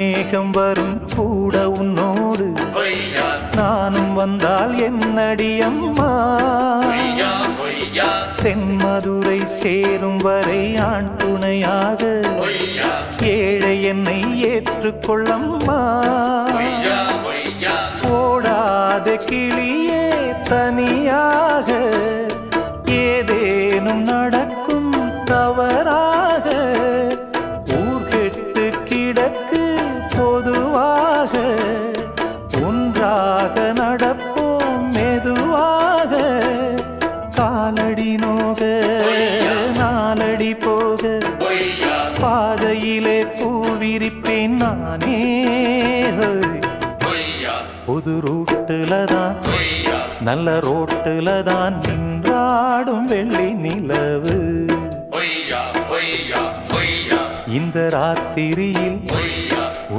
மேகம் வரும் கூட உன்னோடு நானும் வந்தால் என்னடி அம்மா தென்மதுரை சேரும் வரை ஆண் துணையாக ஏழை என்னை ஏற்றுக்கொள்ளம்மா ஓடாத கிளியே தனியாக ஏதேனும் நடக்கும் தவறாக ஊர்கெட்டு கிடக்கு பொதுவாக ஒன்றாக நடப்போம் மெதுவாக காலடி நோக நாலடி போக பாதையிலே பூவிரிப்பேன் நானே புது ரூட்டுல தான் நல்ல ரோட்டுல தான் நின்றாடும் வெள்ளி நிலவு இந்த ராத்திரியில்